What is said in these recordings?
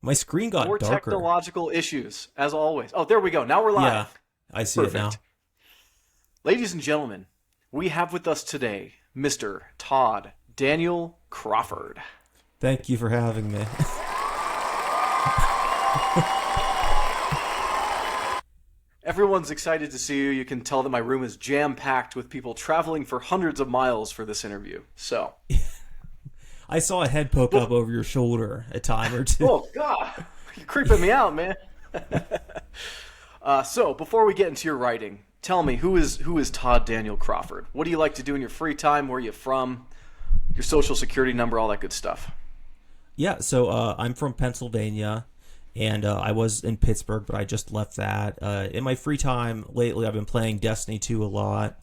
My screen got More darker. technological issues, as always. Oh, there we go. Now we're live. Yeah, I see it now. Perfect. Ladies and gentlemen, we have with us today Mr. Todd Daniel Crawford. Thank you for having me. Everyone's excited to see you. You can tell that my room is jam-packed with people traveling for hundreds of miles for this interview. So, I saw a head poke up over your shoulder a time or two. oh God, you're creeping me out, man. So before we get into your writing, tell me who is Todd Daniel Crawford? What do you like to do in your free time? Where are you from? Your social security number, all that good stuff. Yeah, so I'm from Pennsylvania, and I was in Pittsburgh, but I just left that. In my free time lately, I've been playing Destiny 2 a lot.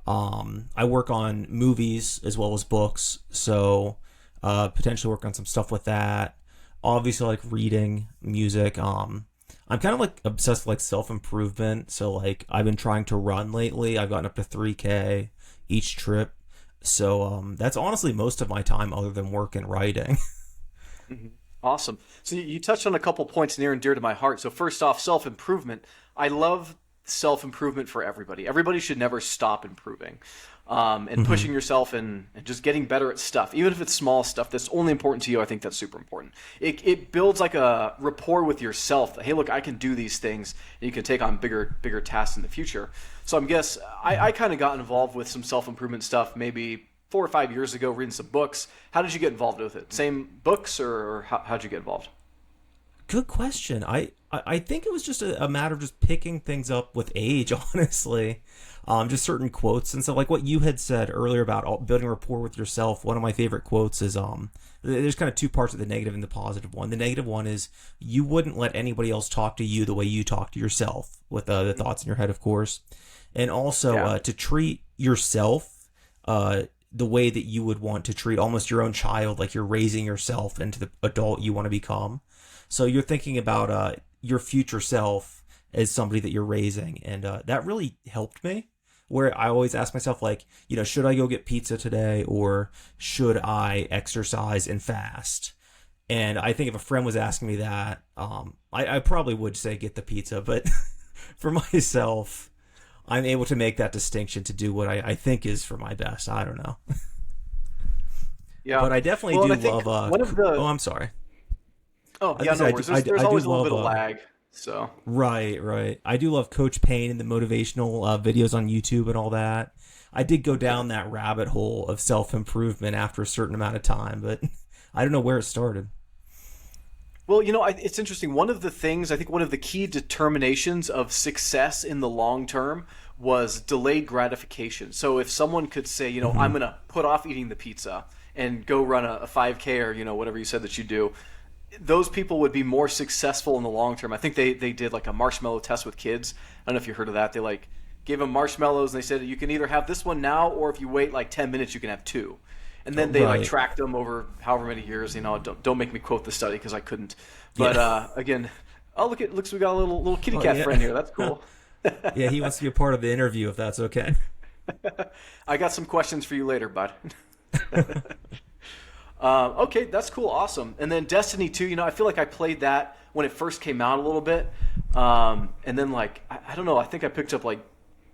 I work on movies as well as books, so potentially work on some stuff with that. Obviously, like reading, music. I'm kind of like obsessed with like self-improvement, so like I've been trying to run lately. I've gotten up to 3K each trip. So that's honestly most of my time other than work and writing. Mm-hmm. Awesome. So you touched on a couple points near and dear to my heart. So first off, self-improvement. I love self-improvement for everybody. Everybody should never stop improving and pushing yourself and just getting better at stuff. Even if it's small stuff that's only important to you, I think that's super important. It builds like a rapport with yourself. Hey, look, I can do these things, and you can take on bigger tasks in the future. So I kind of got involved with some self-improvement stuff maybe 4 or 5 years ago, reading some books. How did you get involved with it? Same books, or how'd you get involved? Good question. I think it was just a matter of just picking things up with age, honestly. Just certain quotes. And so like what you had said earlier about building rapport with yourself, one of my favorite quotes is there's kind of two parts of the negative and the positive one. The negative one is you wouldn't let anybody else talk to you the way you talk to yourself, with the thoughts in your head, of course. And also to treat yourself the way that you would want to treat almost your own child, like you're raising yourself into the adult you want to become. So you're thinking about your future self as somebody that you're raising, and that really helped me. Where I always ask myself, like, should I go get pizza today, or should I exercise and fast? And I think if a friend was asking me that, I probably would say get the pizza. But for myself, I'm able to make that distinction to do what I think is for my best. I don't know. Yeah, but I definitely do love. Oh, I'm sorry. Oh, yeah, no worries. There's always a little bit of lag. So Right. I do love Coach Payne and the motivational videos on YouTube and all that. I did go down that rabbit hole of self-improvement after a certain amount of time, but I don't know where it started. Well, it's interesting. One of the things, I think one of the key determinations of success in the long term was delayed gratification. So if someone could say, I'm going to put off eating the pizza and go run a 5K or, whatever you said that you do, those people would be more successful in the long term. I think they did like a marshmallow test with kids. I don't know if you heard of that. They like gave them marshmallows and they said you can either have this one now, or if you wait like 10 minutes you can have two. And then they like tracked them over however many years. Don't make me quote the study because I couldn't. But again, looks we got a little kitty cat friend here. That's cool. Yeah, he wants to be a part of the interview if that's okay. I got some questions for you later, bud. Okay, that's cool, awesome. And then Destiny 2, I feel like I played that when it first came out a little bit, and then like I don't know, I think I picked up like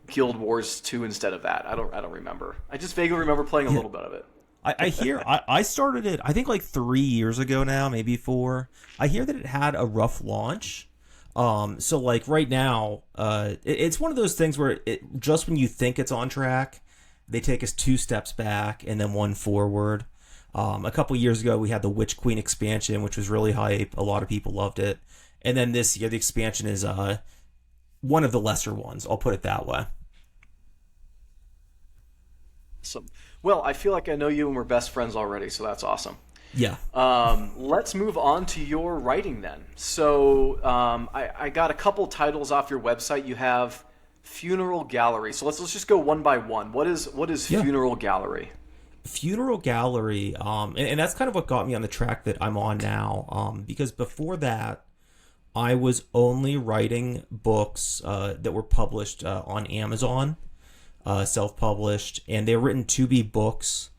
Guild Wars 2 instead of that. I don't remember. I just vaguely remember playing a little bit of it. I started it I think like 3 years ago now, maybe 4. I hear that it had a rough launch. So like right now, it's one of those things where just when you think it's on track, they take us 2 steps back and then 1 forward. A couple years ago, we had the Witch Queen expansion, which was really hype. A lot of people loved it. And then this year, the expansion is one of the lesser ones. I'll put it that way. Awesome. Well, I feel like I know you and we're best friends already, so that's awesome. Yeah. Let's move on to your writing then. So I got a couple titles off your website. You have Funeral Gallery. So let's just go one by one. What is Funeral Gallery? Funeral Gallery, and that's kind of what got me on the track that I'm on now, because before that, I was only writing books that were published on Amazon, self-published, and they were written to be books,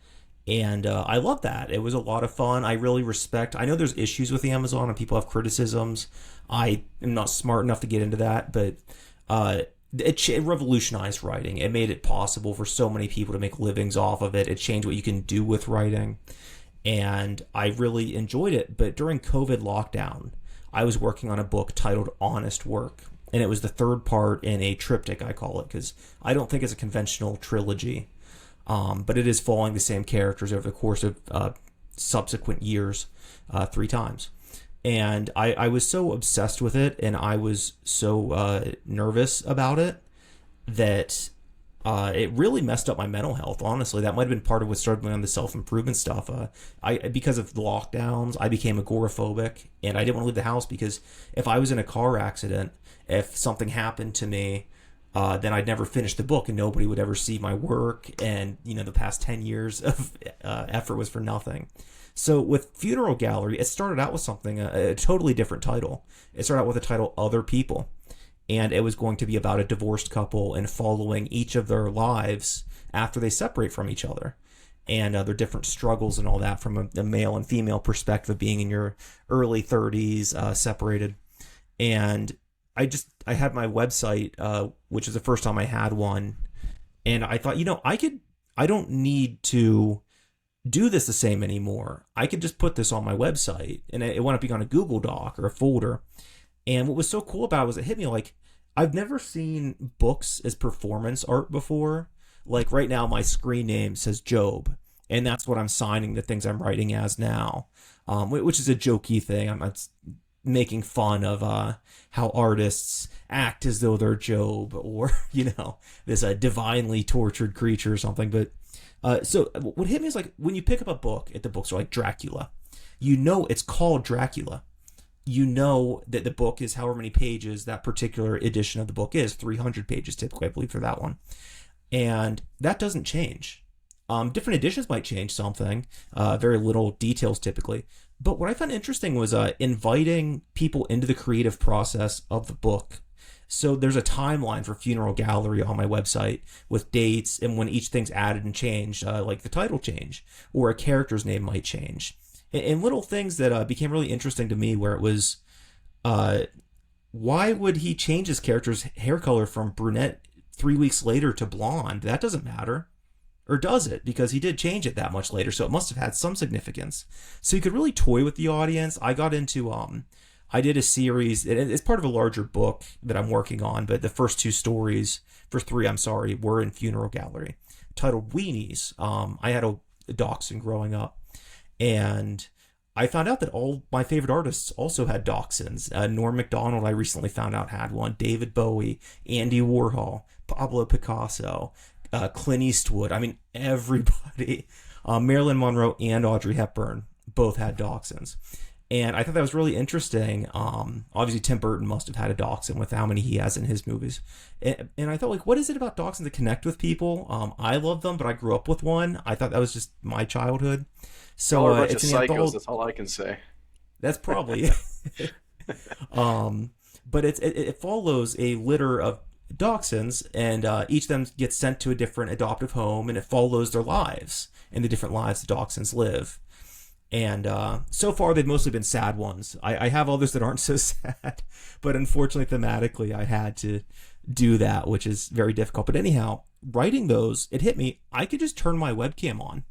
And I love that. It was a lot of fun. I really respect. I know there's issues with Amazon and people have criticisms. I am not smart enough to get into that, but it revolutionized writing. It made it possible for so many people to make livings off of it. It changed what you can do with writing, and I really enjoyed it. But during COVID lockdown, I was working on a book titled Honest Work, and it was the third part in a triptych, I call it, because I don't think it's a conventional trilogy. But it is following the same characters over the course of subsequent years, 3 times. And I was so obsessed with it, and I was so nervous about it that it really messed up my mental health. Honestly, that might have been part of what started me on the self-improvement stuff. Because of the lockdowns, I became agoraphobic, and I didn't want to leave the house because if I was in a car accident, if something happened to me, then I'd never finish the book and nobody would ever see my work. And, the past 10 years of effort was for nothing. So with Funeral Gallery, it started out with something, a totally different title. It started out with the title Other People. And it was going to be about a divorced couple and following each of their lives after they separate from each other. And their different struggles and all that from a male and female perspective of being in your early 30s, separated. And I had my website, which is the first time I had one, and I thought, I don't need to do this the same anymore. I could just put this on my website, and it wound up being on a Google Doc or a folder. And what was so cool about it was it hit me like, I've never seen books as performance art before. Like right now, my screen name says Job, and that's what I'm signing the things I'm writing as now, which is a jokey thing. I'm making fun of how artists act as though they're Job or, this divinely tortured creature or something. But so what hit me is like when you pick up a book at the bookstore, like Dracula, it's called Dracula. That the book is however many pages that particular edition of the book is, 300 pages typically, I believe, for that one. And that doesn't change. Different editions might change something, very little details typically. But what I found interesting was inviting people into the creative process of the book. So there's a timeline for Funeral Gallery on my website with dates and when each thing's added and changed, like the title change or a character's name might change. And little things that became really interesting to me where it was, why would he change his character's hair color from brunette 3 weeks later to blonde? That doesn't matter. Or does it? Because he did change it that much later, so it must have had some significance. So you could really toy with the audience. I got into, I did a series, it's part of a larger book that I'm working on, but the first three, were in Funeral Gallery, titled Weenies. I had a dachshund growing up, and I found out that all my favorite artists also had dachshunds. Norm Macdonald, I recently found out, had one. David Bowie, Andy Warhol, Pablo Picasso, Clint Eastwood. I mean, everybody. Marilyn Monroe and Audrey Hepburn both had dachshunds. And I thought that was really interesting. Obviously, Tim Burton must have had a dachshund with how many he has in his movies. And I thought, like, what is it about dachshunds that connect with people? I love them, but I grew up with one. I thought that was just my childhood. So a bunch it's of an psychos, adult. that's all I can say. That's probably but it follows a litter of dachshunds, and each of them gets sent to a different adoptive home, and it follows their lives and the different lives the dachshunds live. And so far, they've mostly been sad ones. I have others that aren't so sad, but unfortunately, thematically, I had to do that, which is very difficult. But anyhow, writing those, it hit me. I could just turn my webcam on,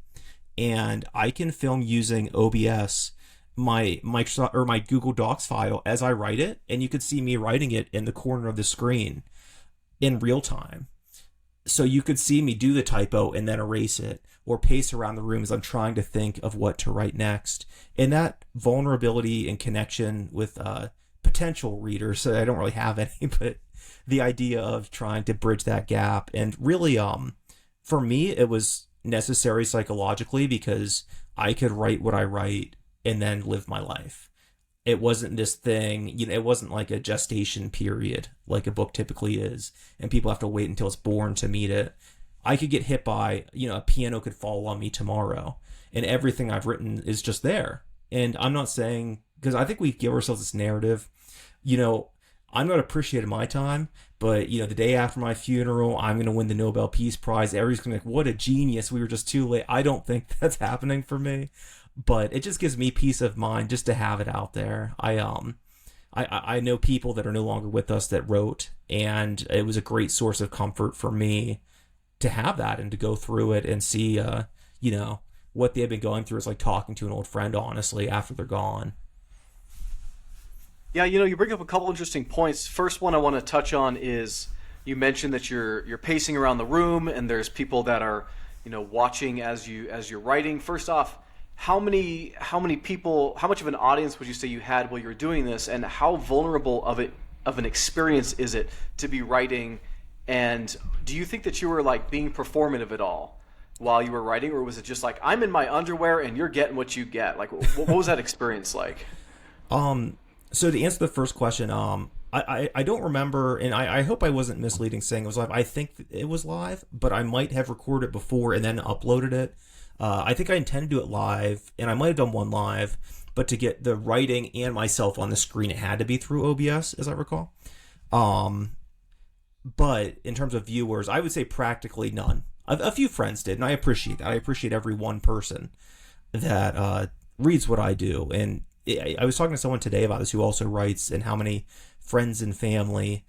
and I can film using OBS my Microsoft or my Google Docs file as I write it, and you could see me writing it in the corner of the screen in real time. So you could see me do the typo and then erase it or pace around the room as I'm trying to think of what to write next. And that vulnerability and connection with potential readers, so I don't really have any, but the idea of trying to bridge that gap. And really, for me, it was necessary psychologically because I could write what I write and then live my life. It wasn't this thing, it wasn't like a gestation period like a book typically is, and people have to wait until it's born to meet it. I could get hit by, a piano could fall on me tomorrow, and everything I've written is just there. And I'm not saying, because I think we give ourselves this narrative, I'm not appreciating my time, but the day after my funeral, I'm going to win the Nobel Peace Prize. Everybody's going to be like, what a genius. We were just too late. I don't think that's happening for me, but it just gives me peace of mind just to have it out there. I know people that are no longer with us that wrote, and it was a great source of comfort for me to have that and to go through it and see, what they've been going through is like talking to an old friend, honestly, after they're gone. Yeah, you bring up a couple interesting points. First one I want to touch on is you mentioned that you're pacing around the room and there's people that are, watching as you're writing. First off, how many people, how much of an audience would you say you had while you were doing this, and how vulnerable of an experience is it to be writing? And do you think that you were like being performative at all while you were writing, or was it just like, I'm in my underwear and you're getting what you get? Like, what was that experience like? So to answer the first question, I don't remember, and I hope I wasn't misleading saying it was live. I think it was live, but I might have recorded it before and then uploaded it. I think I intended to do it live, and I might have done one live, but to get the writing and myself on the screen, it had to be through OBS, as I recall. But in terms of viewers, I would say practically none. A few friends did, and I appreciate that. I appreciate every one person that reads what I do. And I was talking to someone today about this who also writes, and how many friends and family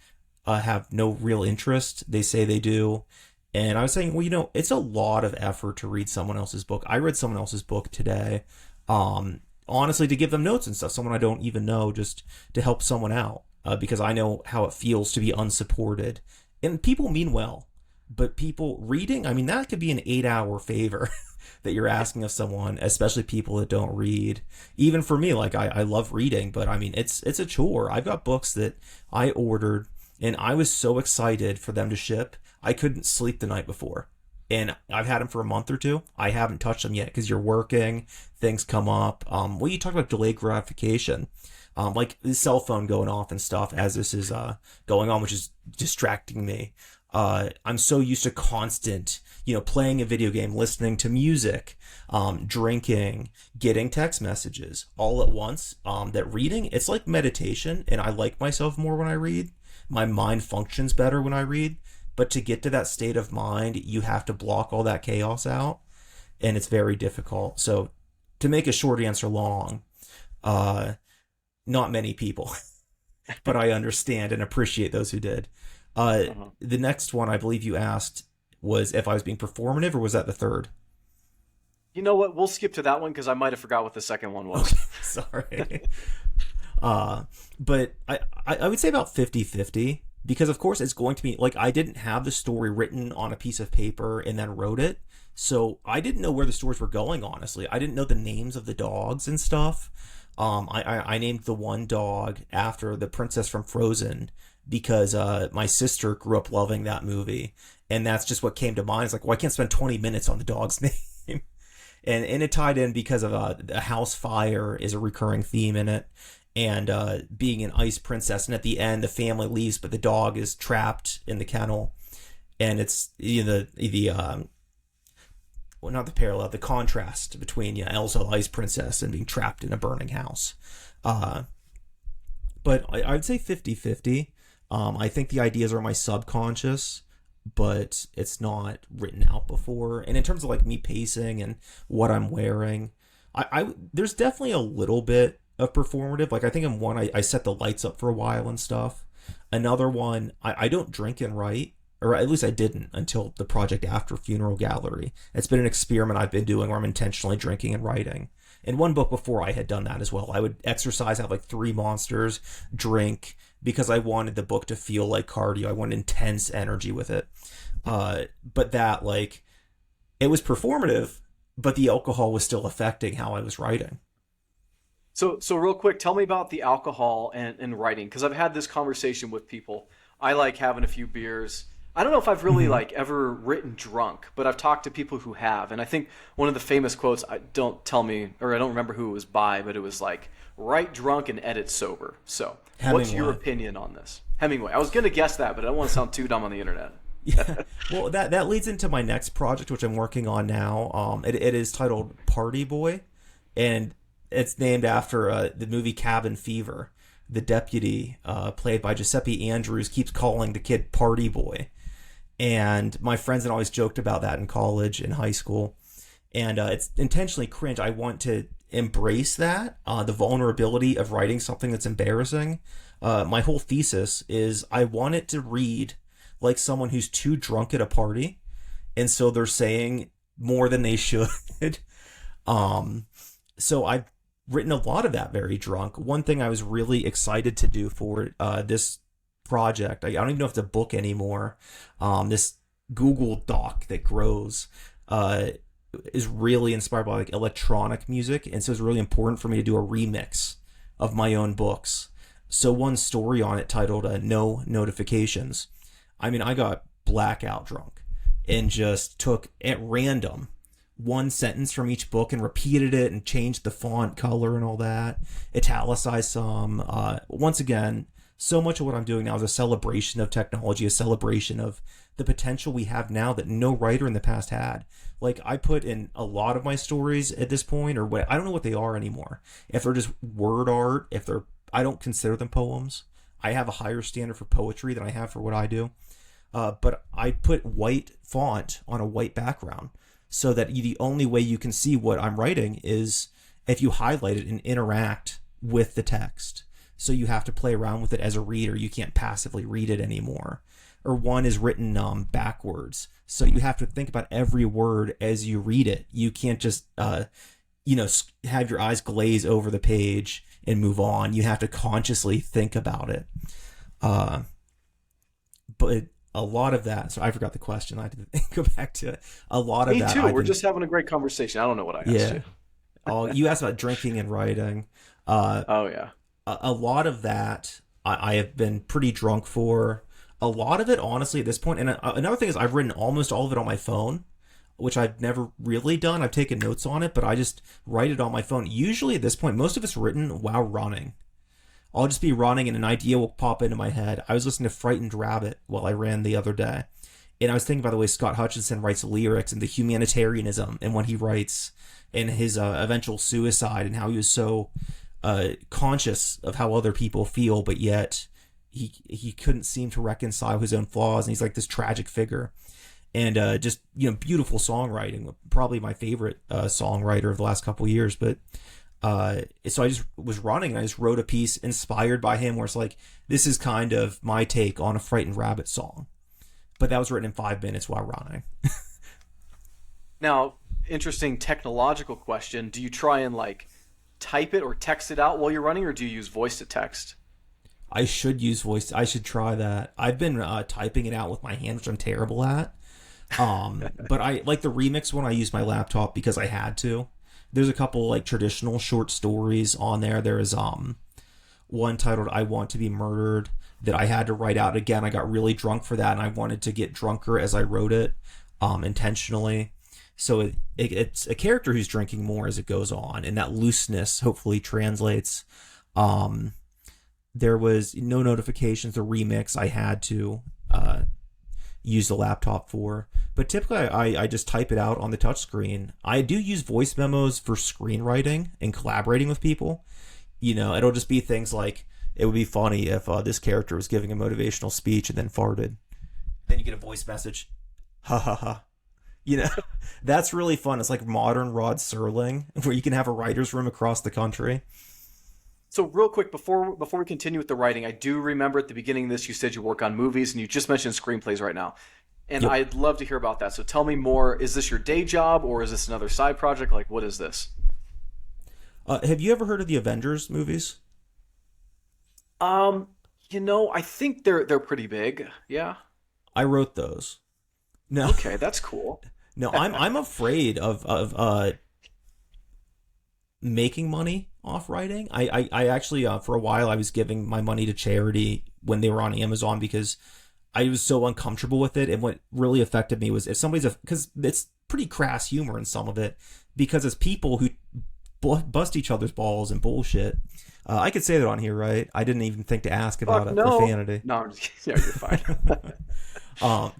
have no real interest. They say they do. And I was saying, well, it's a lot of effort to read someone else's book. I read someone else's book today, honestly, to give them notes and stuff, someone I don't even know, just to help someone out, because I know how it feels to be unsupported. And people mean well, but people reading, I mean, that could be an 8-hour favor that you're asking of someone, especially people that don't read. Even for me, like I love reading, but I mean, it's a chore. I've got books that I ordered and I was so excited for them to ship, I couldn't sleep the night before. And I've had them for a month or two. I haven't touched them yet because you're working, things come up. Well, you talk about delayed gratification, like the cell phone going off and stuff as this is going on, which is distracting me. I'm so used to constant, playing a video game, listening to music, drinking, getting text messages all at once, that reading, it's like meditation, and I like myself more when I read. My mind functions better when I read, but to get to that state of mind, you have to block all that chaos out, and it's very difficult. So to make a short answer long, not many people, but I understand and appreciate those who did. The next one I believe you asked was if I was being performative, or was that the third? You know what? We'll skip to that one because I might have forgot what the second one was. Okay, sorry. But I would say about 50-50, because of course it's going to be like, I didn't have the story written on a piece of paper and then wrote it. So I didn't know where the stories were going, honestly. I didn't know the names of the dogs and stuff. I named the one dog after the princess from Frozen because my sister grew up loving that movie, and that's just what came to mind. It's like, well, I can't spend 20 minutes on the dog's name. And it tied in because of a house fire is a recurring theme in it, and being an ice princess, and at the end the family leaves but the dog is trapped in the kennel, and it's not the parallel, the contrast between Elsa, the ice princess, and being trapped in a burning house. But I'd say 50-50. I think the ideas are my subconscious, but it's not written out before. And in terms of like me pacing and what I'm wearing, there's definitely a little bit of performative. Like I think in one, I set the lights up for a while and stuff. Another one, I don't drink and write, or at least I didn't until the project after Funeral Gallery. It's been an experiment I've been doing where I'm intentionally drinking and writing. In one book before, I had done that as well. I would exercise, have like 3 monsters, drink, because I wanted the book to feel like cardio. I wanted intense energy with it. But that, like, it was performative, but the alcohol was still affecting how I was writing. So real quick, tell me about the alcohol and writing, because I've had this conversation with people. I like having a few beers. I don't know if I've really like ever written drunk, but I've talked to people who have. And I think one of the famous quotes, don't tell me, or I don't remember who it was by, but it was like, write drunk and edit sober. So Hemingway. What's your opinion on this? Hemingway. I was going to guess that, but I don't want to sound too dumb on the internet. Yeah. Well, that leads into my next project, which I'm working on now. It is titled Party Boy, and it's named after the movie Cabin Fever. the deputy, played by Giuseppe Andrews, keeps calling the kid party boy. And my friends had always joked about that in college and high school. And it's intentionally cringe. I want to embrace that, the vulnerability of writing something that's embarrassing. My whole thesis is I want it to read like someone who's too drunk at a party, and so they're saying more than they should. So I've written a lot of that very drunk. One thing I was really excited to do for this project, I don't even know if it's a book anymore, this Google Doc that grows, is really inspired by like electronic music, and so it's really important for me to do a remix of my own books. So one story on it titled No Notifications. I mean, I got blackout drunk and just took at random one sentence from each book and repeated it and changed the font color and all that, italicized some. Once again, so much of what I'm doing now is a celebration of technology, a celebration of the potential we have now that no writer in the past had. Like, I put in a lot of my stories at this point, or what, I don't know what they are anymore. If they're just word art, I don't consider them poems. I have a higher standard for poetry than I have for what I do. But I put white font on a white background so that the only way you can see what I'm writing is if you highlight it and interact with the text. So you have to play around with it as a reader. You can't passively read it anymore. Or one is written backwards. So you have to think about every word as you read it. You can't just, have your eyes glaze over the page and move on. You have to consciously think about it. But a lot of that, so I forgot the question. I had to go back to it. A lot of that. Me too. We're just having a great conversation. I don't know what I asked you. Oh, you asked about drinking and writing. Oh, yeah. A lot of that I have been pretty drunk for. A lot of it, honestly, at this point. And another thing is I've written almost all of it on my phone, which I've never really done. I've taken notes on it, but I just write it on my phone. Usually at this point, most of it's written while running. I'll just be running and an idea will pop into my head. I was listening to Frightened Rabbit while I ran the other day. And I was thinking about the way Scott Hutchinson writes lyrics and the humanitarianism and what he writes and his eventual suicide and how he was so conscious of how other people feel, but yet he couldn't seem to reconcile his own flaws. And he's like this tragic figure. And just, beautiful songwriting, probably my favorite songwriter of the last couple of years. But so I just was running and I just wrote a piece inspired by him where it's like, this is kind of my take on a Frightened Rabbit song. But that was written in 5 minutes while running. Now, interesting technological question. Do you try and type it or text it out while you're running, or do you use voice to text? I should use voice. I should try that. I've been typing it out with my hand, which I'm terrible at. But I like the remix one. I used my laptop because I had to. There's a couple traditional short stories on there. There is one titled "I Want to Be Murdered" that I had to write out. Again, I got really drunk for that, and I wanted to get drunker as I wrote it, intentionally. So it's a character who's drinking more as it goes on, and that looseness hopefully translates. There was No Notifications, the remix I had to use the laptop for. But typically I just type it out on the touchscreen. I do use voice memos for screenwriting and collaborating with people. It'll just be things like, it would be funny if this character was giving a motivational speech and then farted. Then you get a voice message. Ha ha ha. That's really fun. It's like modern Rod Serling, where you can have a writer's room across the country. So real quick, before we continue with the writing, I do remember at the beginning of this, you said you work on movies, and you just mentioned screenplays right now. And Yep. I'd love to hear about that. So tell me more. Is this your day job, or is this another side project? What is this? Have you ever heard of the Avengers movies? I think they're pretty big. Yeah. I wrote those. No. Okay, that's cool. No, I'm afraid of making money off writing. I actually for a while I was giving my money to charity when they were on Amazon because I was so uncomfortable with it. And what really affected me was if somebody's because it's pretty crass humor in some of it, because it's people who bust each other's balls and bullshit. I could say that on here, right? I didn't even think to ask about profanity. No, I'm just, yeah, you're fine.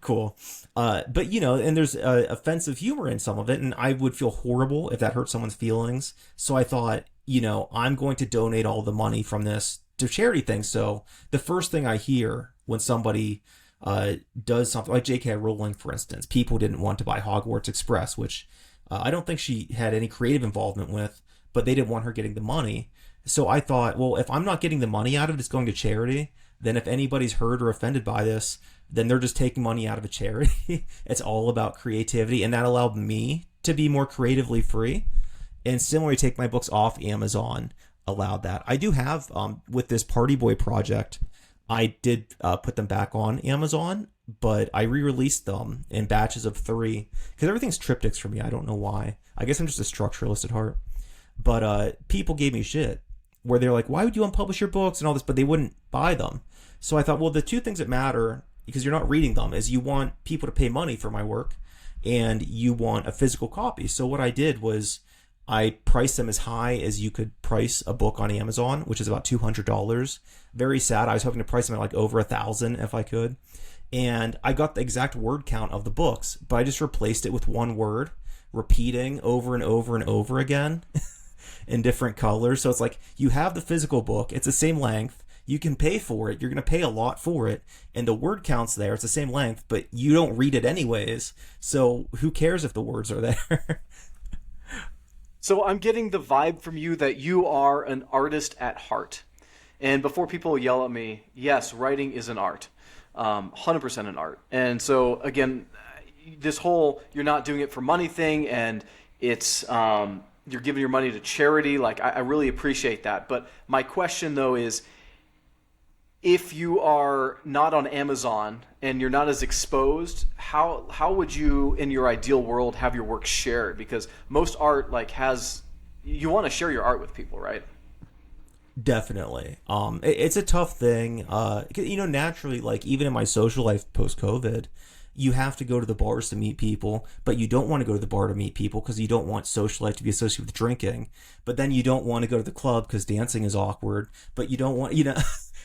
Cool. But and there's offensive humor in some of it, and I would feel horrible if that hurt someone's feelings. So I thought, I'm going to donate all the money from this to charity things. So the first thing I hear when somebody does something like J.K. Rowling, for instance, people didn't want to buy Hogwarts Express, which I don't think she had any creative involvement with, but they didn't want her getting the money. So I thought, well, if I'm not getting the money out of it, it's going to charity. Then if anybody's hurt or offended by this, then they're just taking money out of a charity. It's all about creativity, and that allowed me to be more creatively free. And similarly, take my books off Amazon allowed that. I do have, with this Party Boy project, I did put them back on Amazon, but I re-released them in batches of 3 because everything's triptychs for me. I don't know why. I guess I'm just a structuralist at heart. But people gave me shit where they're like, why would you unpublish your books and all this? But they wouldn't buy them. So I thought, well, the two things that matter, because you're not reading them, is you want people to pay money for my work and you want a physical copy. So what I did was I priced them as high as you could price a book on Amazon, which is about $200. Very sad. I was hoping to price them at like over $1,000 if I could. And I got the exact word count of the books, but I just replaced it with one word, repeating over and over and over again in different colors. So it's like you have the physical book. It's the same length. You can pay for it. You're going to pay a lot for it. And the word count's there. It's the same length, but you don't read it anyways. So who cares if the words are there? So I'm getting the vibe from you that you are an artist at heart. And before people yell at me, yes, writing is an art. 100% an art. And so again, this whole you're not doing it for money thing, and it's you're giving your money to charity, like I really appreciate that. But my question though is, if you are not on Amazon and you're not as exposed, how would you, in your ideal world, have your work shared? Because most art you want to share your art with people, right? Definitely. It's a tough thing. Naturally, like even in my social life post-COVID, you have to go to the bars to meet people, but you don't want to go to the bar to meet people because you don't want social life to be associated with drinking. But then you don't want to go to the club because dancing is awkward, but you don't want,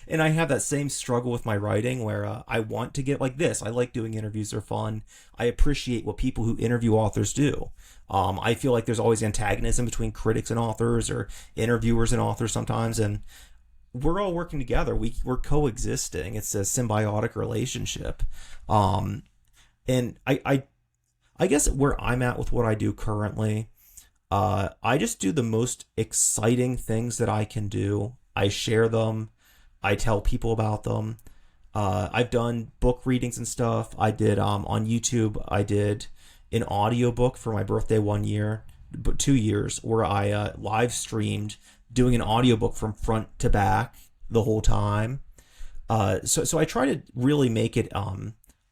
and I have that same struggle with my writing where I want to get like this. I like doing interviews. They're fun. I appreciate what people who interview authors do. I feel like there's always antagonism between critics and authors or interviewers and authors sometimes. And we're all working together. We're coexisting. It's a symbiotic relationship. And I guess where I'm at with what I do currently, I just do the most exciting things that I can do. I share them. I tell people about them. I've done book readings and stuff. I did on YouTube. I did an audiobook for my birthday 1 year, 2 years, where I live streamed doing an audiobook from front to back the whole time. So I try to really make it.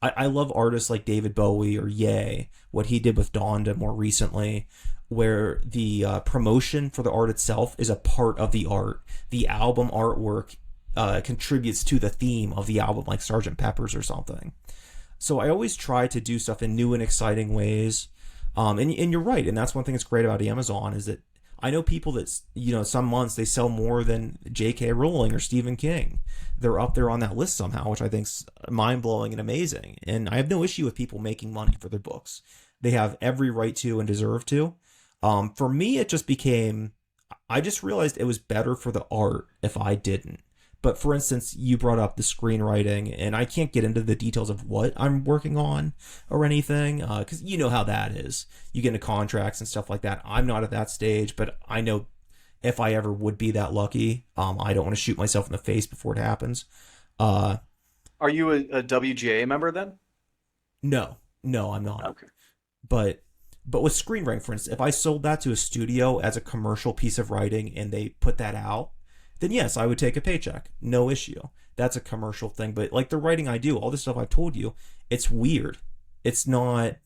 I love artists like David Bowie or Ye, what he did with Donda more recently, where the promotion for the art itself is a part of the art. The album artwork contributes to the theme of the album, like Sgt. Pepper's or something. So I always try to do stuff in new and exciting ways. And you're right. And that's one thing that's great about Amazon is that I know people that, some months they sell more than J.K. Rowling or Stephen King. They're up there on that list somehow, which I think's mind-blowing and amazing. And I have no issue with people making money for their books. They have every right to and deserve to. For me, it just became, I just realized it was better for the art if I didn't. But for instance, you brought up the screenwriting, and I can't get into the details of what I'm working on or anything, because you know how that is. You get into contracts and stuff like that. I'm not at that stage, but I know if I ever would be that lucky, I don't want to shoot myself in the face before it happens. Are you a WGA member then? No, I'm not. Okay. But with screenwriting, for instance, if I sold that to a studio as a commercial piece of writing and they put that out, then yes, I would take a paycheck. No issue. That's a commercial thing. But like the writing I do, all this stuff I've told you, it's weird. It's not,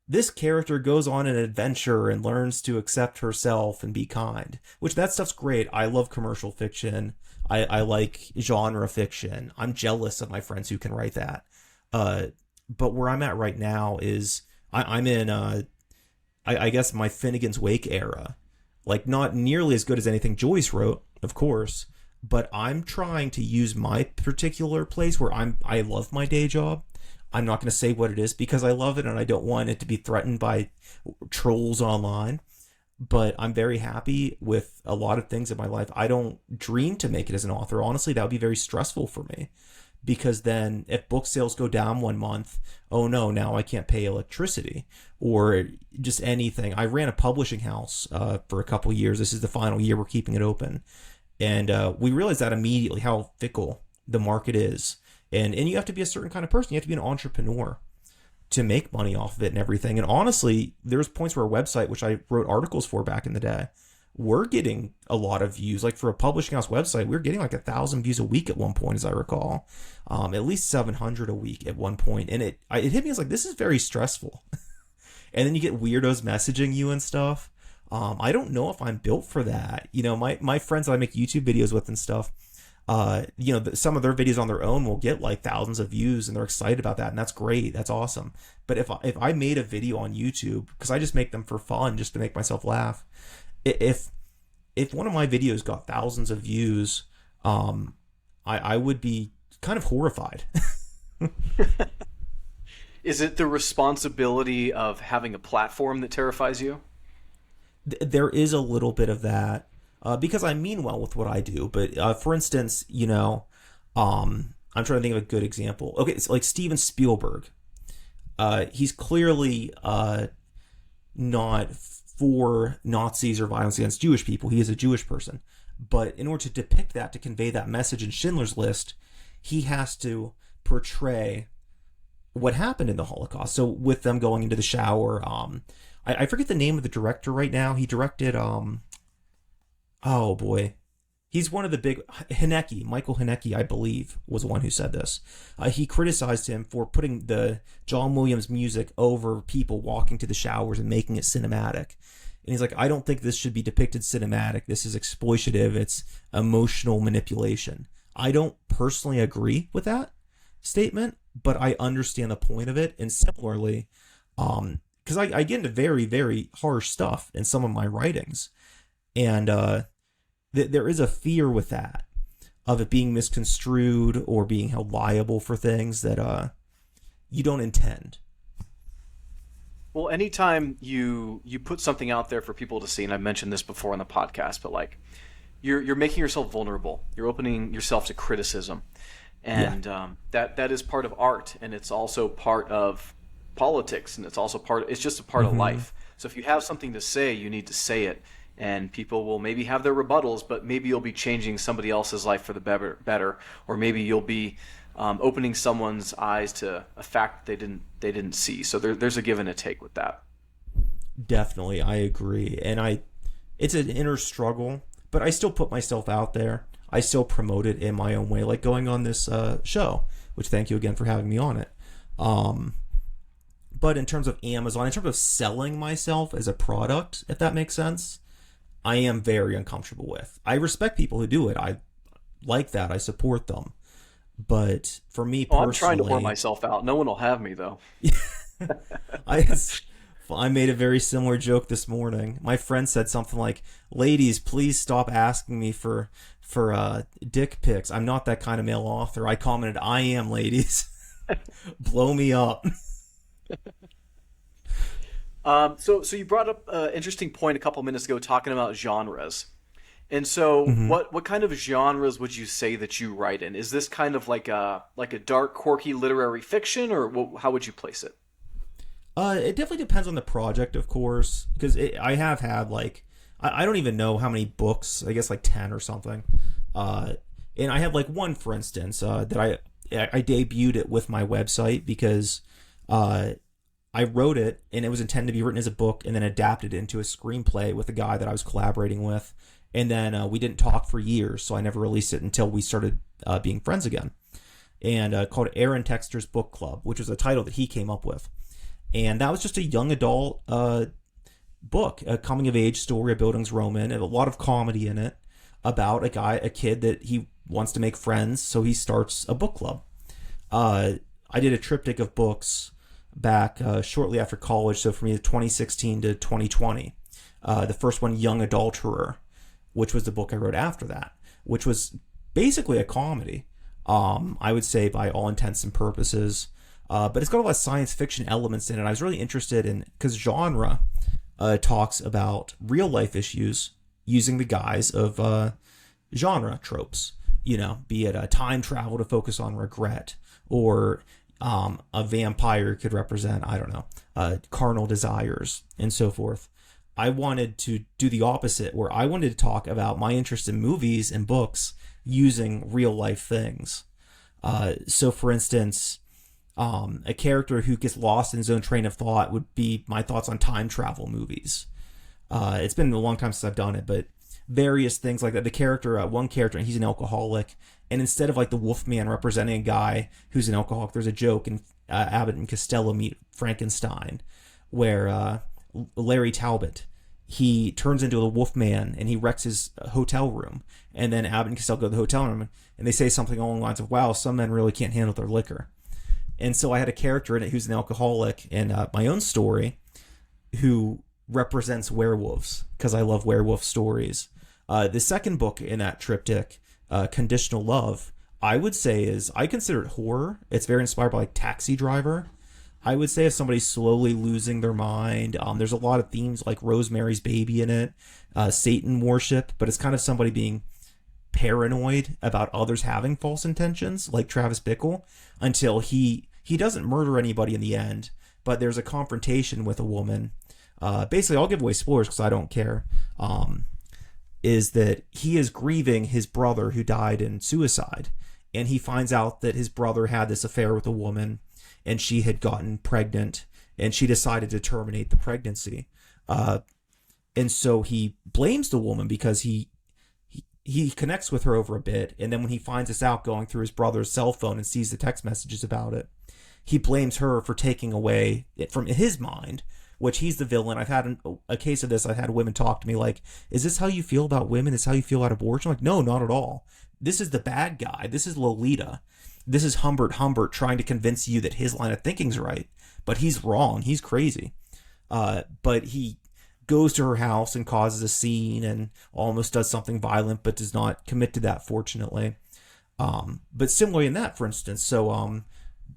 this character goes on an adventure and learns to accept herself and be kind, which that stuff's great. I love commercial fiction. I like genre fiction. I'm jealous of my friends who can write that. But where I'm at right now is I'm in, I guess, my Finnegan's Wake era. Like, not nearly as good as anything Joyce wrote, of course, but I'm trying to use my particular place where I love my day job. I'm not going to say what it is because I love it and I don't want it to be threatened by trolls online. but I'm very happy with a lot of things in my life. I don't dream to make it as an author. Honestly, that would be very stressful for me, because then if book sales go down one month, oh no, now I can't pay electricity or just anything. I ran a publishing house for a couple years. This is the final year we're keeping it open. And we realized that immediately, how fickle the market is. And you have to be a certain kind of person. You have to be an entrepreneur to make money off of it and everything. And honestly, there's points where our website, which I wrote articles for back in the day, we're getting a lot of views. Like for a publishing house website, we were getting like 1,000 views a week at one point, as I recall, at least 700 a week at one point. And it hit me as like, this is very stressful. And then you get weirdos messaging you and stuff. I don't know if I'm built for that. You know, my friends that I make YouTube videos with and stuff, you know, some of their videos on their own will get like thousands of views, and they're excited about that, and that's great. That's awesome. But if I made a video on YouTube, because I just make them for fun, just to make myself laugh, if one of my videos got thousands of views, I would be kind of horrified. Is it the responsibility of having a platform that terrifies you? There is a little bit of that. Because I mean well with what I do, but for instance, you know, I'm trying to think of a good example. Okay, it's like Steven Spielberg. He's clearly not for Nazis or violence against Jewish people. He is a Jewish person. But in order to depict that, to convey that message in Schindler's List, he has to portray what happened in the Holocaust. So with them going into the shower, I forget the name of the director right now. He directed... oh boy, he's one of the big Michael Haneke, I believe, was the one who said this. He criticized him for putting the John Williams music over people walking to the showers and making it cinematic. And he's like, I don't think this should be depicted cinematic. This is exploitative. It's emotional manipulation. I don't personally agree with that statement, but I understand the point of it. And similarly, because I get into very, very harsh stuff in some of my writings. And there is a fear with that, of it being misconstrued or being held liable for things that you don't intend. Well, anytime you put something out there for people to see, and I've mentioned this before on the podcast, but like you're making yourself vulnerable. You're opening yourself to criticism, and that is part of art, and it's also part of politics, and it's also it's just a part of life. So if you have something to say, you need to say it. And people will maybe have their rebuttals, but maybe you'll be changing somebody else's life for the better, or maybe you'll be opening someone's eyes to a fact they didn't see. So there's a give and a take with that. Definitely, I agree, and it's an inner struggle, but I still put myself out there. I still promote it in my own way, like going on this show, which thank you again for having me on it. But in terms of Amazon, in terms of selling myself as a product, if that makes sense, I am very uncomfortable with. I respect people who do it. I like that. I support them. But for me personally... I'm trying to pour myself out. No one will have me, though. I made a very similar joke this morning. My friend said something like, ladies, please stop asking me for dick pics. I'm not that kind of male author. I commented, I am, ladies. Blow me up. So you brought up an interesting point a couple minutes ago talking about genres. And so what kind of genres would you say that you write in? Is this kind of like a dark, quirky literary fiction, or how would you place it? It definitely depends on the project, of course, because I have had like, I don't even know how many books, I guess like 10 or something. And I have like one, for instance, that I debuted it with my website because I wrote it, and it was intended to be written as a book and then adapted into a screenplay with a guy that I was collaborating with. And then we didn't talk for years, so I never released it until we started being friends again. And called Aaron Texter's Book Club, which was a title that he came up with. And that was just a young adult book, a coming-of-age story, a Bildungsroman, and a lot of comedy in it about a kid that he wants to make friends, so he starts a book club. I did a triptych of books back shortly after college, so from 2016 to 2020. The first one, Young Adulterer, which was the book I wrote after that, which was basically a comedy, I would say, by all intents and purposes. But it's got a lot of science fiction elements in it. I was really interested in, because genre, talks about real life issues using the guise of genre tropes. Be it a time travel to focus on regret, or a vampire could represent, I don't know, carnal desires and so forth. I wanted to do the opposite, where I wanted to talk about my interest in movies and books using real life things. So, for instance, a character who gets lost in his own train of thought would be my thoughts on time travel movies. It's been a long time since I've done it, but various things like that. One character, he's an alcoholic, and instead of like the Wolfman representing a guy who's an alcoholic, there's a joke in Abbott and Costello Meet Frankenstein, where Larry Talbot, he turns into a Wolfman and he wrecks his hotel room, and then Abbott and Costello go to the hotel room and they say something along the lines of, "Wow, some men really can't handle their liquor." And so I had a character in it who's an alcoholic in my own story who represents werewolves, because I love werewolf stories. The second book in that triptych, Conditional Love, I would say I consider it horror. It's very inspired by like Taxi Driver. I would say if somebody's slowly losing their mind, there's a lot of themes like Rosemary's Baby in it, Satan worship, but it's kind of somebody being paranoid about others having false intentions, like Travis Bickle, until he doesn't murder anybody in the end, but there's a confrontation with a woman. Basically, I'll give away spoilers because I don't care. Is that he is grieving his brother who died in suicide, and he finds out that his brother had this affair with a woman, and she had gotten pregnant, and she decided to terminate the pregnancy. And so he blames the woman because he connects with her over a bit, and then when he finds this out going through his brother's cell phone and sees the text messages about it, he blames her for taking away it from his mind, which he's the villain. I've had a case of this. I've had women talk to me like, "Is this how you feel about women? Is this how you feel about abortion?" I'm like, no, not at all. This is the bad guy. This is Lolita. This is Humbert trying to convince you that his line of thinking's right, but he's wrong. He's crazy. But he goes to her house and causes a scene and almost does something violent, but does not commit to that, fortunately. But similarly in that, for instance, so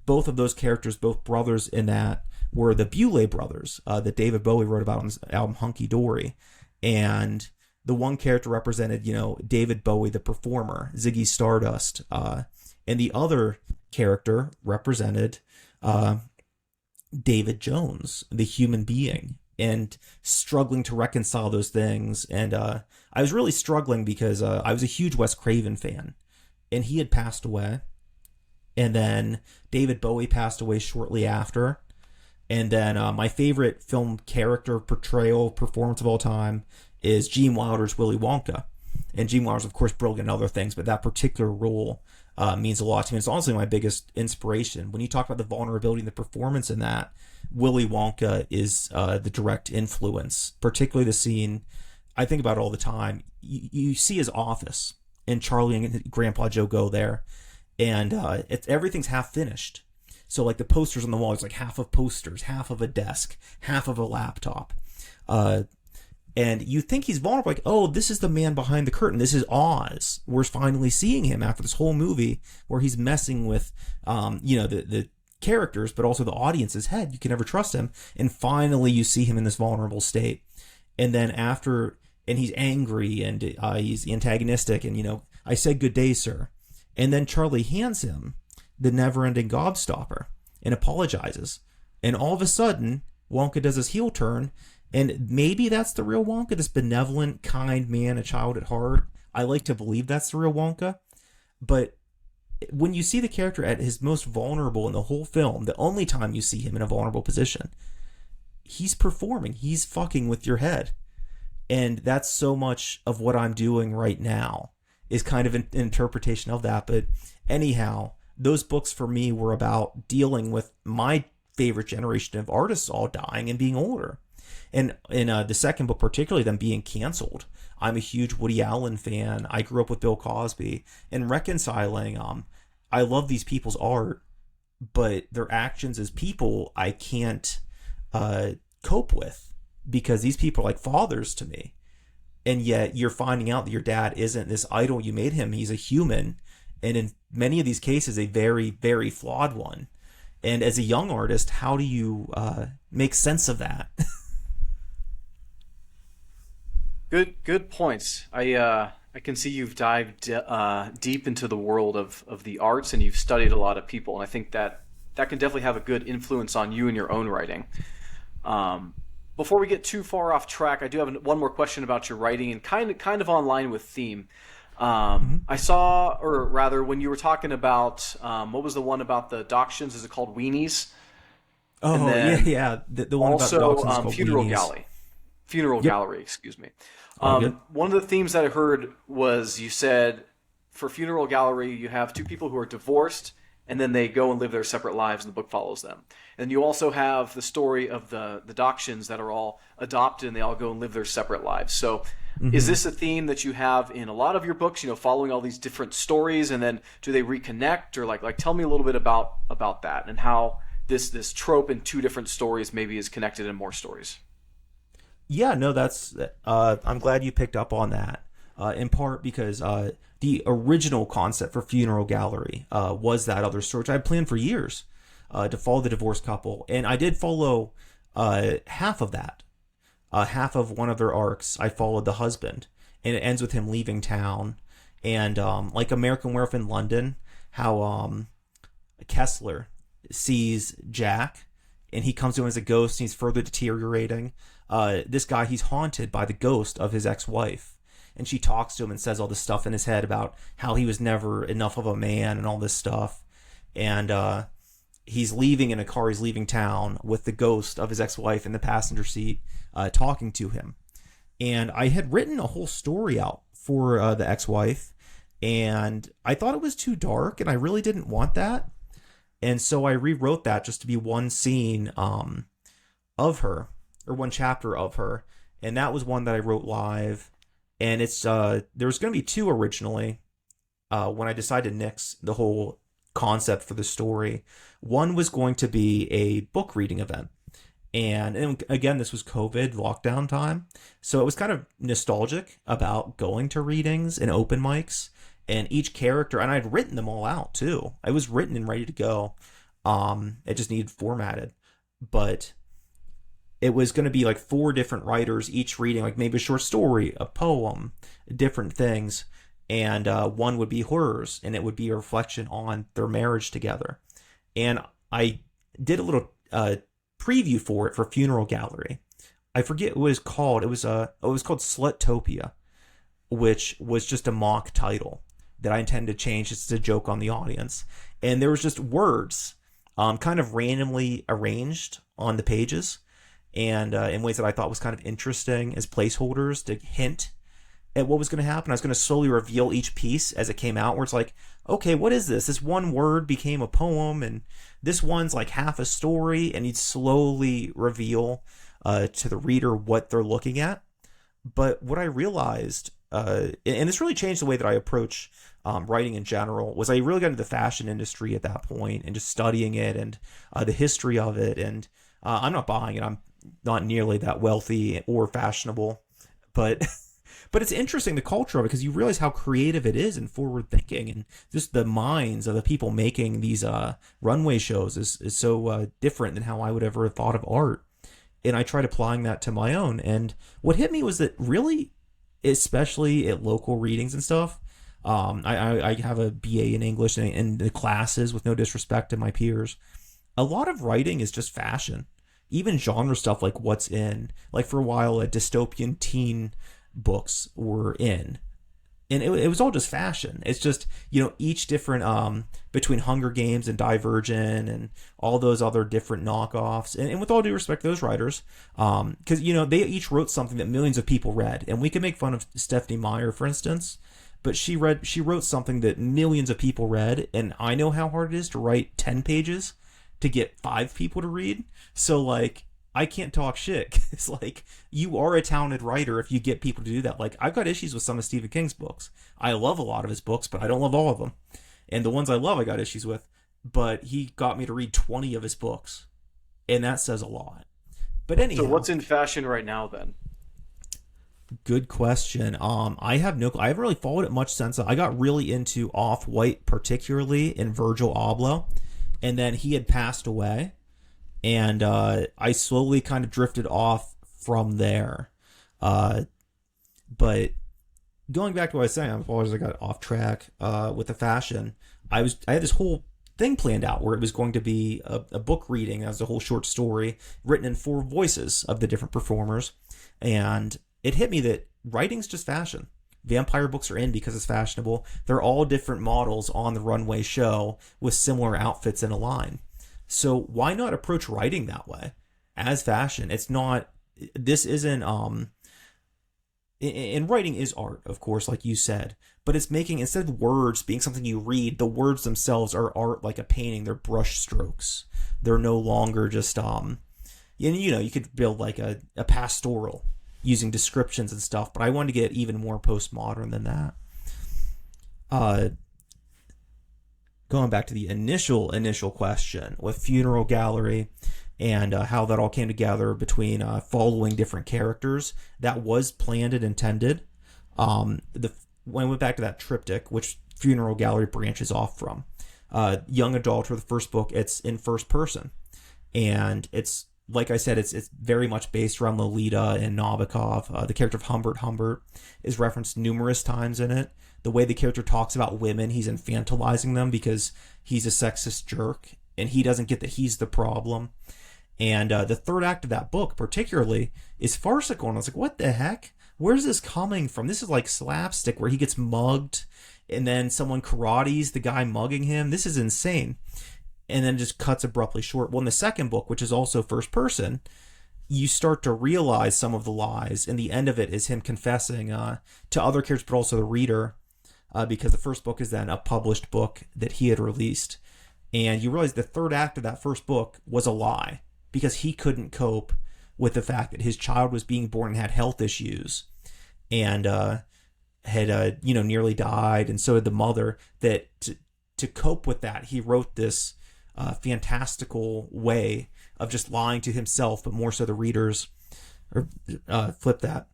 both of those characters, both brothers in that, were the Beulah brothers that David Bowie wrote about on his album Hunky Dory. And the one character represented, David Bowie, the performer, Ziggy Stardust. And the other character represented David Jones, the human being, and struggling to reconcile those things. And I was really struggling because I was a huge Wes Craven fan, and he had passed away. And then David Bowie passed away shortly after. And then my favorite film character portrayal performance of all time is Gene Wilder's Willy Wonka. And Gene Wilder's, of course, brilliant in other things, but that particular role means a lot to me. It's honestly my biggest inspiration. When you talk about the vulnerability and the performance in that, Willy Wonka is the direct influence, particularly the scene I think about it all the time. You see his office, and Charlie and Grandpa Joe go there, and everything's half finished. So like the posters on the wall, it's like half of posters, half of a desk, half of a laptop. And you think he's vulnerable, like, oh, this is the man behind the curtain. This is Oz. We're finally seeing him after this whole movie where he's messing with, the characters, but also the audience's head. You can never trust him. And finally you see him in this vulnerable state. And then and he's angry and he's antagonistic. And, I said, "Good day, sir." And then Charlie hands him the never-ending gobstopper and apologizes. And all of a sudden, Wonka does his heel turn. And maybe that's the real Wonka, this benevolent, kind man, a child at heart. I like to believe that's the real Wonka. But when you see the character at his most vulnerable in the whole film, the only time you see him in a vulnerable position, he's performing. He's fucking with your head. And that's so much of what I'm doing right now, is kind of an interpretation of that. But anyhow, those books for me were about dealing with my favorite generation of artists all dying and being older. And in the second book, particularly them being canceled, I'm a huge Woody Allen fan. I grew up with Bill Cosby, and reconciling. I love these people's art, but their actions as people I can't cope with, because these people are like fathers to me. And yet you're finding out that your dad isn't this idol you made him. He's a human, and in many of these cases, a very, very flawed one. And as a young artist, how do you make sense of that? Good points. I can see you've dived deep into the world of the arts, and you've studied a lot of people, and I think that can definitely have a good influence on you and your own writing. Um, Before we get too far off track, I do have one more question about your writing, and kind of online with theme. Hmm. I saw, or rather, when you were talking about what was the one about the Dachshunds? Is it called Weenies? And Oh yeah, then yeah. The one about the also dachshunds is called Funeral Weenies. Galley, Funeral Yep, Gallery, excuse me. all good. One of the themes that I heard was you said for Funeral Gallery you have two people who are divorced and then they go and live their separate lives and the book follows them. And you also have the story of the Dachshunds that are all adopted and they all go and live their separate lives. So is Hmm. this a theme that you have in a lot of your books, following all these different stories and then do they reconnect or like tell me a little bit about that and how this trope in two different stories maybe is connected in more stories. Yeah, no, that's. I'm glad you picked up on that. In part because the original concept for Funeral Gallery was that other story, which I had planned for years to follow the divorced couple, and I did follow half of that. Half of one of their arcs, I followed the husband, and it ends with him leaving town, and like American Werewolf in London, how Kessler sees Jack, and he comes to him as a ghost, and he's further deteriorating. This guy, he's haunted by the ghost of his ex-wife, and she talks to him and says all this stuff in his head about how he was never enough of a man and all this stuff. And he's leaving in a car. He's leaving town with the ghost of his ex-wife in the passenger seat, talking to him. And I had written a whole story out for the ex-wife, and I thought it was too dark, and I really didn't want that. And so I rewrote that just to be one scene of her, or one chapter of her, and that was one that I wrote live. And it's there was going to be two originally. When I decided to nix the whole concept for the story, one was going to be a book reading event, and again, this was COVID lockdown time, so it was kind of nostalgic about going to readings and open mics, and each character, and I'd written them all out too. I was written and ready to go. It just needed formatted, but it was going to be like four different writers each reading like maybe a short story, a poem, different things, and one would be hers, and it would be a reflection on their marriage together. And I did a little preview for it for Funeral Gallery. I forget what it was called. It was called Sluttopia, which was just a mock title that I intended to change just as a joke on the audience. And there was just words kind of randomly arranged on the pages, and in ways that I thought was kind of interesting as placeholders to hint at what was going to happen. I was going to slowly reveal each piece as it came out, where it's like, okay, what is this? This one word became a poem, and this one's like half a story, and you'd slowly reveal to the reader what they're looking at. But what I realized, and this really changed the way that I approach writing in general, was I really got into the fashion industry at that point and just studying it and the history of it. And I'm not buying it. I'm not nearly that wealthy or fashionable, but but it's interesting, the culture of it, because you realize how creative it is and forward thinking, and just the minds of the people making these runway shows is so different than how I would ever have thought of art. And I tried applying that to my own. And what hit me was that really, especially at local readings and stuff, I have a BA in English and the classes, with no disrespect to my peers, a lot of writing is just fashion. Even genre stuff like what's in. Like for a while, dystopian teen books were in. And it was all just fashion. It's just, each different, between Hunger Games and Divergent and all those other different knockoffs. And with all due respect to those writers, because, they each wrote something that millions of people read. And we can make fun of Stephanie Meyer, for instance, but she wrote something that millions of people read. And I know how hard it is to write 10 pages to get 5 people to read. So, like, I can't talk shit. It's like, you are a talented writer if you get people to do that. Like, I've got issues with some of Stephen King's books. I love a lot of his books, but I don't love all of them. And the ones I love, I got issues with. But he got me to read 20 of his books. And that says a lot. But anyhow. So what's in fashion right now then? Good question. I haven't really followed it much since I got really into Off-White, particularly in Virgil Abloh. And then he had passed away. And I slowly kind of drifted off from there. But going back to what I was saying, I apologize I got off track with the fashion. I had this whole thing planned out where it was going to be a book reading as a whole short story written in four voices of the different performers, and it hit me that writing's just fashion. Vampire books are in because it's fashionable. They're all different models on the runway show with similar outfits in a line. So why not approach writing that way as fashion? It's not. This isn't. And writing is art, of course, like you said, but it's making, instead of words being something you read, the words themselves are art, like a painting. They're brush strokes. They're no longer just you could build like a pastoral using descriptions and stuff, but I wanted to get even more postmodern than that. Going back to the initial question with Funeral Gallery and how that all came together between following different characters, that was planned and intended. When I went back to that triptych, which Funeral Gallery branches off from, Young Adult, or the first book, it's in first person, and it's, like I said, it's very much based around Lolita and Nabokov. The character of Humbert is referenced numerous times in it. The way the character talks about women, he's infantilizing them because he's a sexist jerk, and he doesn't get that he's the problem. And the third act of that book, particularly, is farcical. And I was like, what the heck? Where's this coming from? This is like slapstick, where he gets mugged, and then someone karates the guy mugging him. This is insane. And then just cuts abruptly short. Well, in the second book, which is also first person, you start to realize some of the lies, and the end of it is him confessing to other characters, but also the reader, because the first book is then a published book that he had released. And you realize the third act of that first book was a lie, because he couldn't cope with the fact that his child was being born and had health issues, and had nearly died, and so had the mother. That to cope with that, he wrote this fantastical way of just lying to himself, but more so the readers, or flip that,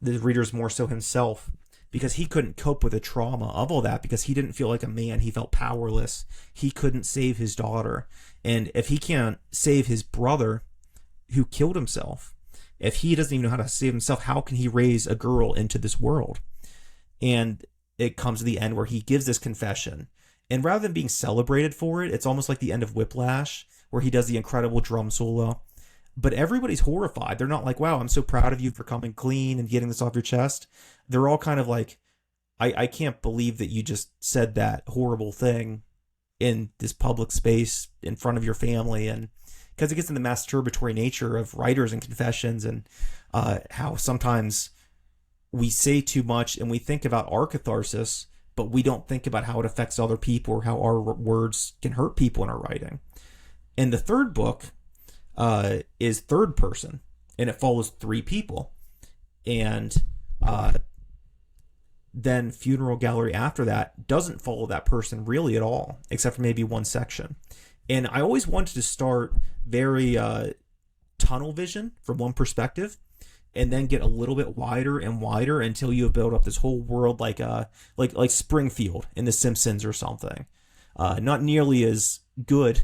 the readers more so himself, because he couldn't cope with the trauma of all that, because he didn't feel like a man. He felt powerless. He couldn't save his daughter. And if he can't save his brother who killed himself, if he doesn't even know how to save himself, how can he raise a girl into this world? And it comes to the end where he gives this confession. And rather than being celebrated for it, it's almost like the end of Whiplash, where he does the incredible drum solo. But everybody's horrified. They're not like, wow, I'm so proud of you for coming clean and getting this off your chest. They're all kind of like, I can't believe that you just said that horrible thing in this public space in front of your family. And because it gets in the masturbatory nature of writers and confessions, and how sometimes we say too much and we think about our catharsis, but we don't think about how it affects other people, or how our words can hurt people in our writing. And the third book is third person, and it follows three people. And then Funeral Gallery after that doesn't follow that person really at all, except for maybe one section. And I always wanted to start very tunnel vision from one perspective, and then get a little bit wider and wider until you have built up this whole world like Springfield in The Simpsons or something. Not nearly as good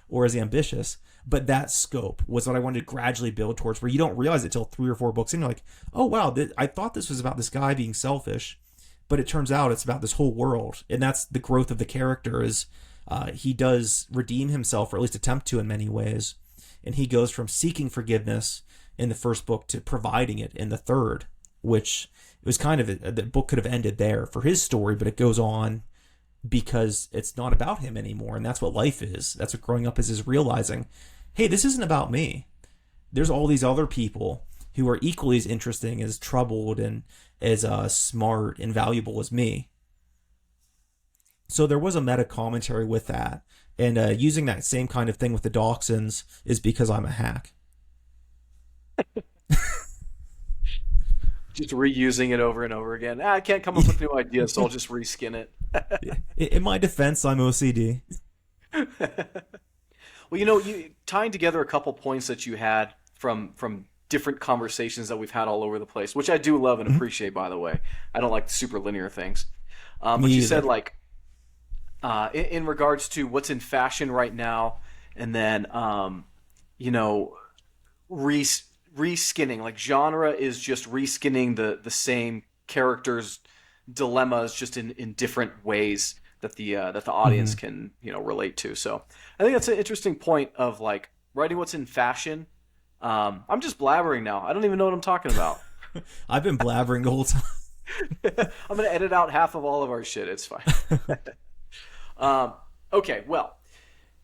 or as ambitious, but that scope was what I wanted to gradually build towards, where you don't realize it till 3 or 4 books in. You're like, oh wow, I thought this was about this guy being selfish, but it turns out it's about this whole world. And that's the growth of the character, is he does redeem himself, or at least attempt to in many ways. And he goes from seeking forgiveness in the first book to providing it in the third, which it was kind of the book could have ended there for his story, but it goes on because it's not about him anymore. And that's what life is. That's what growing up is realizing, hey, this isn't about me. There's all these other people who are equally as interesting, as troubled, and as smart and valuable as me. So there was a meta commentary with that. And using that same kind of thing with the Dachshunds is because I'm a hack. Just reusing it over and over again. I can't come up with new ideas, so I'll just reskin it. In my defense, I'm OCD. Well, you tying together a couple points that you had from different conversations that we've had all over the place, which I do love and appreciate, by the way. I don't like the super linear things. But you said, like, in regards to what's in fashion right now, and then, reskinning. Like genre is just reskinning the same characters' dilemmas just in different ways that the audience Hmm. can relate to. So I think that's an interesting point of like writing what's in fashion. I'm just blabbering now. I don't even know what I'm talking about. I've been blabbering the whole time. I'm gonna edit out half of all of our shit. It's fine. Um, okay, well,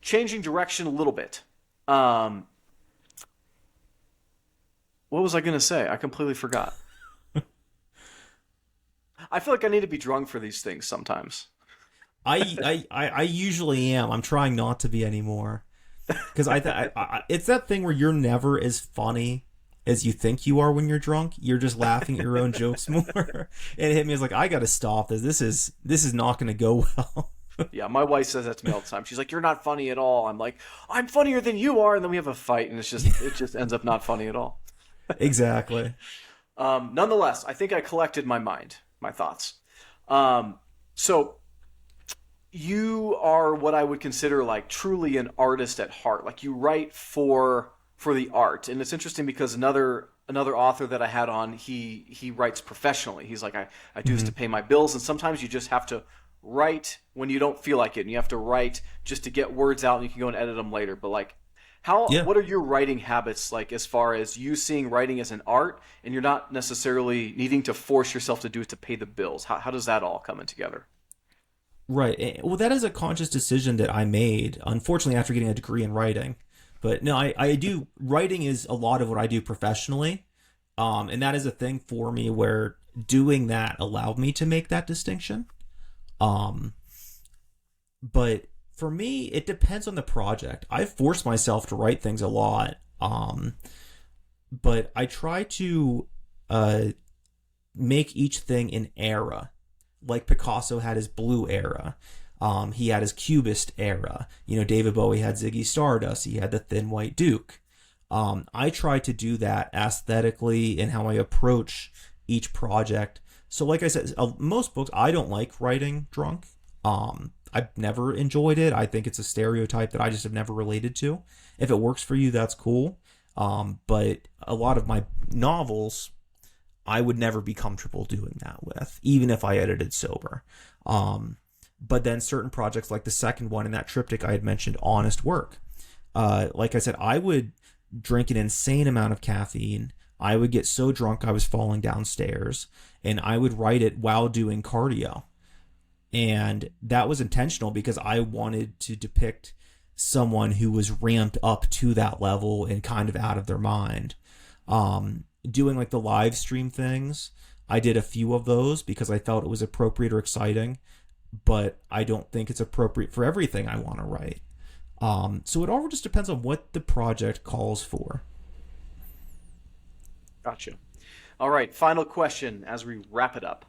changing direction a little bit. Um, what was I gonna say? I completely forgot. I feel like I need to be drunk for these things sometimes. I usually am. I'm trying not to be anymore. Because it's that thing where you're never as funny as you think you are when you're drunk. You're just laughing at your own jokes more. And it hit me as like, I got to stop this. This is not going to go well. Yeah, my wife says that to me all the time. She's like, "You're not funny at all." I'm like, "I'm funnier than you are," and then we have a fight, and it just ends up not funny at all. Exactly. Nonetheless, I think I collected my thoughts. So you are what I would consider like truly an artist at heart. Like you write for the art, and it's interesting because another author that I had on, he writes professionally. He's like, I do this Hmm. to pay my bills, and sometimes you just have to write when you don't feel like it, and you have to write just to get words out, and you can go and edit them later. But like, Yeah. what are your writing habits like as far as you seeing writing as an art, and you're not necessarily needing to force yourself to do it to pay the bills? How does that all come in together? Right. Well, that is a conscious decision that I made, unfortunately, after getting a degree in writing. But no, I do. Writing is a lot of what I do professionally. And that is a thing for me where doing that allowed me to make that distinction. Um, but for me, it depends on the project. I force myself to write things a lot. But I try to uh, make each thing an era. Like Picasso had his blue era. He had his Cubist era. David Bowie had Ziggy Stardust. He had the Thin White Duke. I try to do that aesthetically in how I approach each project. So, like I said, most books I don't like writing drunk. I've never enjoyed it. I think it's a stereotype that I just have never related to. If it works for you, that's cool. But a lot of my novels, I would never be comfortable doing that with, even if I edited sober. But then certain projects, like the second one in that triptych I had mentioned, Honest Work. Like I said, I would drink an insane amount of caffeine. I would get so drunk I was falling downstairs, and I would write it while doing cardio. And that was intentional because I wanted to depict someone who was ramped up to that level and kind of out of their mind. Doing like the live stream things, I did a few of those because I felt it was appropriate or exciting, but I don't think it's appropriate for everything I want to write. So it all just depends on what the project calls for. Gotcha. All right, final question as we wrap it up.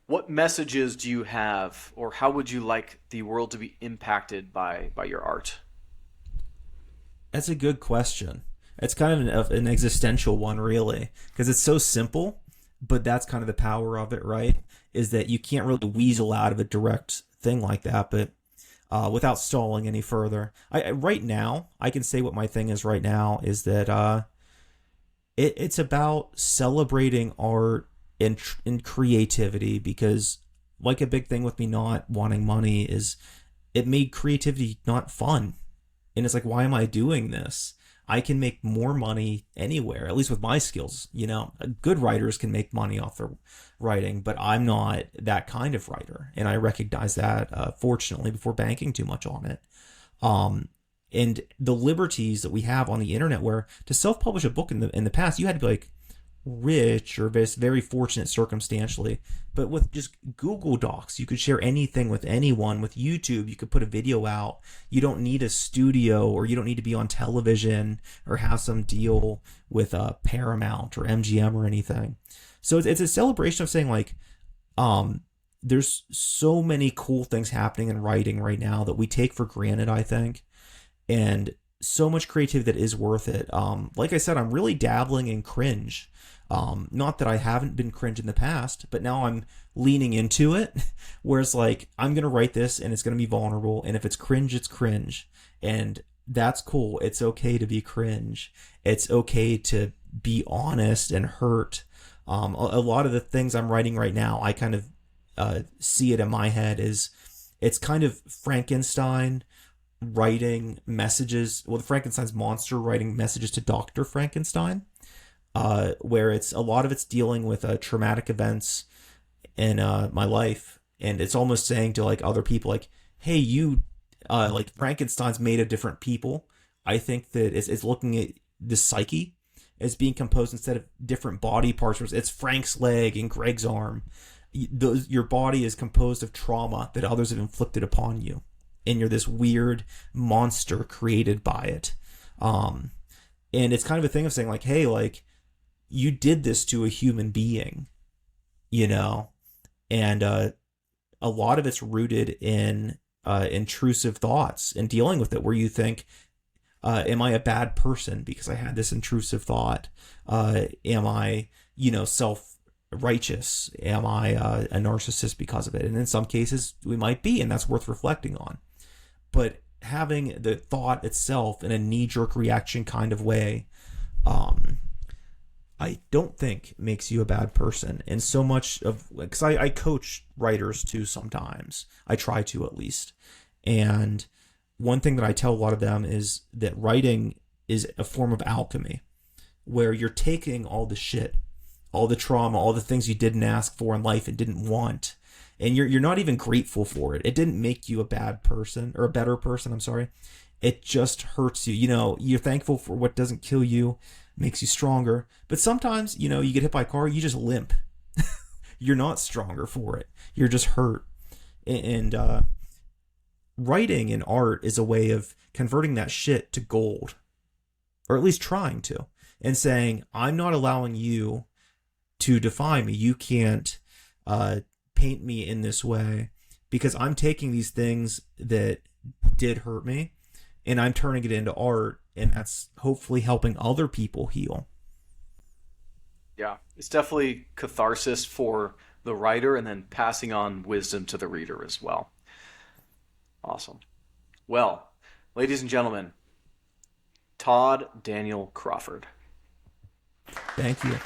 What messages do you have, or how would you like the world to be impacted by your art? That's a good question. It's kind of an existential one, really, because it's so simple, but that's kind of the power of it, right? Is that you can't really weasel out of a direct thing like that, but without stalling any further. Right now, I can say what my thing is right now is that it's about celebrating art and creativity, because like a big thing with me not wanting money is it made creativity not fun. And it's like, why am I doing this? I can make more money anywhere, at least with my skills. Good writers can make money off their writing, but I'm not that kind of writer. And I recognize that, fortunately, before banking too much on it. And the liberties that we have on the internet, where to self-publish a book in the past, you had to be like rich or very fortunate circumstantially, but with just Google Docs you could share anything with anyone. With YouTube you could put a video out. You don't need a studio, or you don't need to be on television or have some deal with Paramount or MGM or anything. So it's a celebration of saying like, there's so many cool things happening in writing right now that we take for granted, I think, and so much creativity that is worth it. Like I said, I'm really dabbling in cringe. Not that I haven't been cringe in the past, but now I'm leaning into it. Whereas like, I'm going to write this and it's going to be vulnerable. And if it's cringe, it's cringe. And that's cool. It's okay to be cringe. It's okay to be honest and hurt. A lot of the things I'm writing right now, I kind of see it in my head as it's kind of Frankenstein writing messages. Well, the Frankenstein's monster writing messages to Dr. Frankenstein, where it's a lot of it's dealing with traumatic events in my life, and it's almost saying to like other people, like, "Hey, you, like Frankenstein's made of different people." I think that it's looking at the psyche as being composed instead of different body parts. It's Frank's leg and Greg's arm. Your body is composed of trauma that others have inflicted upon you, and you're this weird monster created by it. And it's kind of a thing of saying like, hey, like you did this to a human being, you know, and a lot of it's rooted in intrusive thoughts and dealing with it, where you think, am I a bad person because I had this intrusive thought? Am I, self-righteous? Am I a narcissist because of it? And in some cases, we might be, and that's worth reflecting on. But having the thought itself in a knee-jerk reaction kind of way, I don't think makes you a bad person. And so much of, because I coach writers too sometimes. I try to, at least. And one thing that I tell a lot of them is that writing is a form of alchemy, where you're taking all the shit, all the trauma, all the things you didn't ask for in life and didn't want, and you're not even grateful for it. It didn't make you a bad person, or a better person, I'm sorry. It just hurts you. You're thankful for what doesn't kill you, makes you stronger. But sometimes, you get hit by a car, you just limp. You're not stronger for it. You're just hurt. And writing and art is a way of converting that shit to gold, or at least trying to, and saying, I'm not allowing you to define me. You can't paint me in this way, because I'm taking these things that did hurt me and I'm turning it into art, and that's hopefully helping other people heal. Yeah, it's definitely catharsis for the writer, and then passing on wisdom to the reader as well. Awesome. Well, ladies and gentlemen, Todd Daniel Crawford. Thank you.